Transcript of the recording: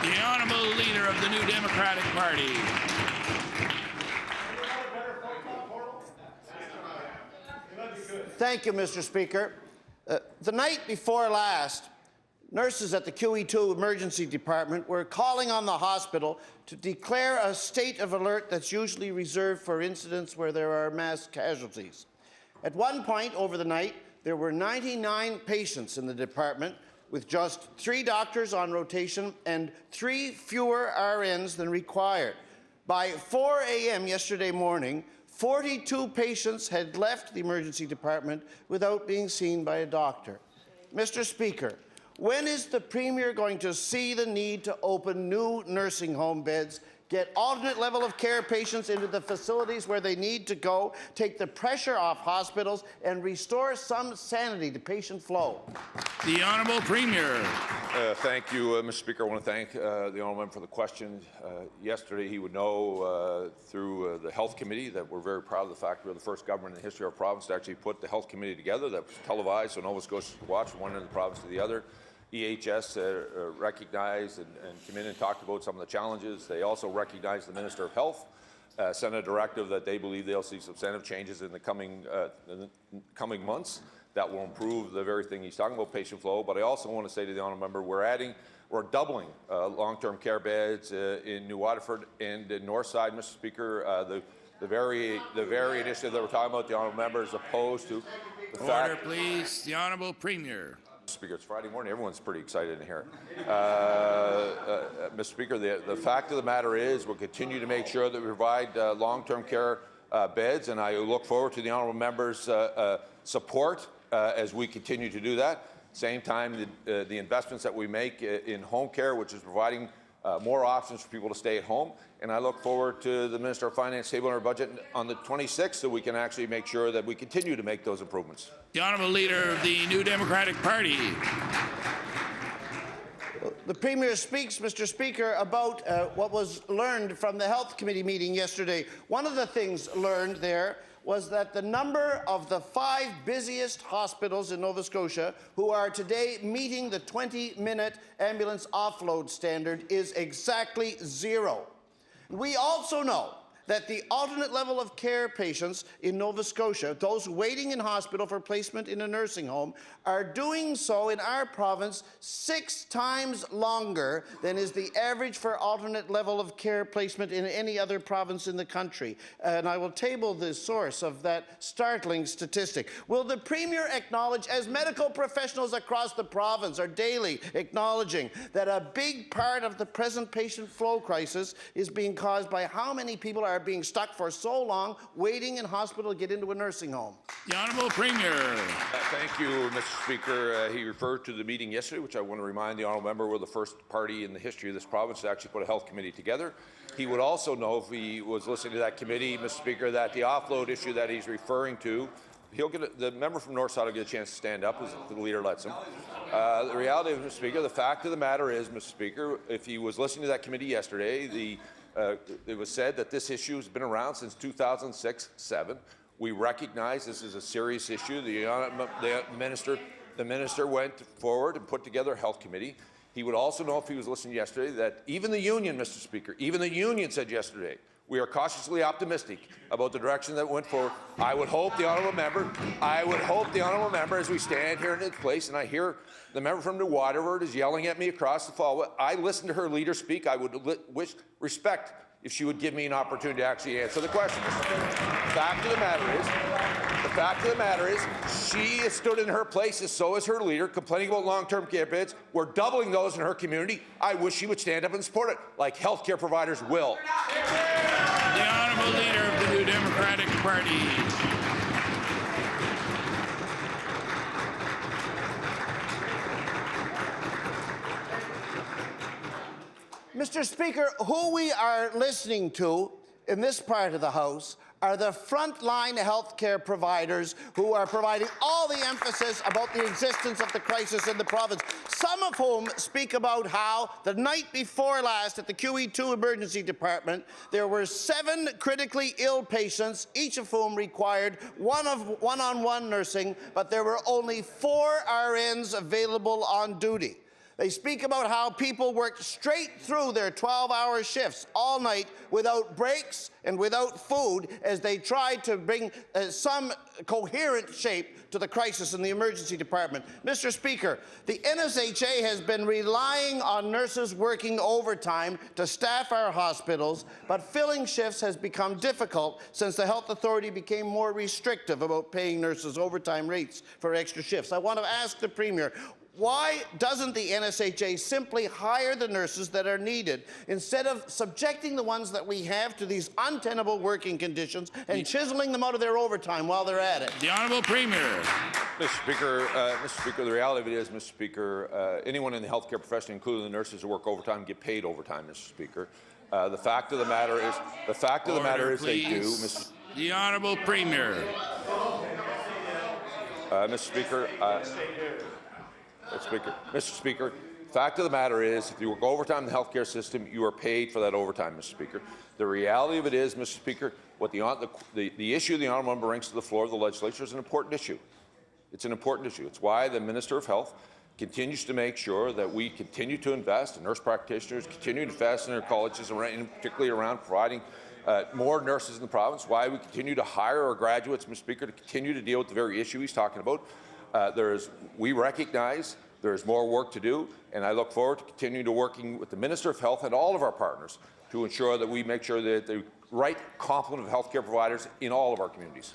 The Honourable Leader of the New Democratic Party. Thank you, Mr. Speaker. The night before last, nurses at the QE2 emergency department were calling on the hospital to declare a state of alert that's usually reserved for incidents where there are mass casualties. At one point over the night, there were 99 patients in the department, with just 3 doctors on rotation and 3 fewer RNs than required. By 4 a.m. yesterday morning, 42 patients had left the emergency department without being seen by a doctor. Mr. Speaker, when is the Premier going to see the need to open new nursing home beds, get alternate level of care patients into the facilities where they need to go, take the pressure off hospitals, and restore some sanity to patient flow? The Honourable Premier. Thank you, Mr. Speaker. I want to thank the Honourable Member for the question. Yesterday, he would know through the Health Committee that we're very proud of the fact we're the first government in the history of our province to actually put the Health Committee together. That was televised, so Nova Scotia could watch from one end of the province to the other. EHS recognized and came in and talked about some of the challenges. They also recognized the Minister of Health, sent a directive that they believe they'll see substantive changes in the coming months that will improve the very thing he's talking about, patient flow. But I also want to say to the honourable member, we're doubling long-term care beds in New Waterford and in Northside, Mr. Speaker. The very initiative that we're talking about, the honourable member is opposed to the fact. Order, please. The Honourable Premier. Speaker, it's Friday morning. Everyone's pretty excited in here. Mr. Speaker, the fact of the matter is we'll continue to make sure that we provide long-term care beds, and I look forward to the honourable member's support as we continue to do that. Same time, the investments that we make in home care, which is providing more options for people to stay at home. And I look forward to the Minister of Finance tabling our budget on the 26th so we can actually make sure that we continue to make those improvements. The Honourable Leader of the New Democratic Party. The Premier speaks, Mr. Speaker, about what was learned from the Health Committee meeting yesterday. One of the things learned there was that the number of the 5 busiest hospitals in Nova Scotia who are today meeting the 20-minute ambulance offload standard is exactly 0. We also know that the alternate level of care patients in Nova Scotia, those waiting in hospital for placement in a nursing home, are doing so in our province 6 times longer than is the average for alternate level of care placement in any other province in the country. And I will table the source of that startling statistic. Will the Premier acknowledge, as medical professionals across the province are daily acknowledging, that a big part of the present patient flow crisis is being caused by how many people are being stuck for so long waiting in hospital to get into a nursing home? The Honourable Premier. Thank you, Mr. Speaker. He referred to the meeting yesterday, which I want to remind the honourable member we're the first party in the history of this province to actually put a health committee together. He would also know, if he was listening to that committee, Mr. Speaker, that the offload issue that he's referring to, the member from Northside will get a chance to stand up as the leader lets him. The reality of it, Mr. Speaker, the fact of the matter is, Mr. Speaker, if he was listening to that committee yesterday, it was said that this issue has been around since 2006-07. We recognize this is a serious issue. The minister went forward and put together a health committee. He would also know, if he was listening yesterday, that even the union, Mr. Speaker, even the union said yesterday, we are cautiously optimistic about the direction that went forward. I would hope the honourable member, as we stand here in this place, and I hear the member from New Waterford is yelling at me across the fall. I listened to her leader speak. I would respect if she would give me an opportunity to actually answer the question. The fact of the matter is, she has stood in her place, and so has her leader, complaining about long-term care beds. We're doubling those in her community. I wish she would stand up and support it, like healthcare providers will. The Honourable Leader of the New Democratic Party. Mr. Speaker, who we are listening to in this part of the House are the frontline healthcare providers who are providing all the emphasis about the existence of the crisis in the province, some of whom speak about how the night before last at the QE2 emergency department, there were 7 critically ill patients, each of whom required one-on-one nursing, but there were only 4 RNs available on duty. They speak about how people worked straight through their 12-hour shifts all night without breaks and without food as they tried to bring some coherent shape to the crisis in the emergency department. Mr. Speaker, the NSHA has been relying on nurses working overtime to staff our hospitals, but filling shifts has become difficult since the Health Authority became more restrictive about paying nurses overtime rates for extra shifts. I want to ask the Premier, why doesn't the NSHA simply hire the nurses that are needed instead of subjecting the ones that we have to these untenable working conditions and chiseling them out of their overtime while they're at it? The Honourable Premier. Mr. Speaker, the reality of it is, Mr. Speaker, anyone in the healthcare profession, including the nurses who work overtime, get paid overtime, Mr. Speaker. The fact of the matter is, they do. The Honourable Premier. Mr. Speaker. Mr. Speaker, fact of the matter is, if you work overtime in the healthcare system, you are paid for that overtime, Mr. Speaker. The reality of it is, Mr. Speaker, what the issue the honourable member brings to the floor of the legislature is an important issue. It's an important issue. It's why the Minister of Health continues to make sure that we continue to invest in nurse practitioners, continue to invest in our colleges, particularly around providing more nurses in the province, why we continue to hire our graduates, Mr. Speaker, to continue to deal with the very issue he's talking about. We recognize there is more work to do, and I look forward to continuing to working with the Minister of Health and all of our partners to ensure that we make sure that the right complement of healthcare providers in all of our communities.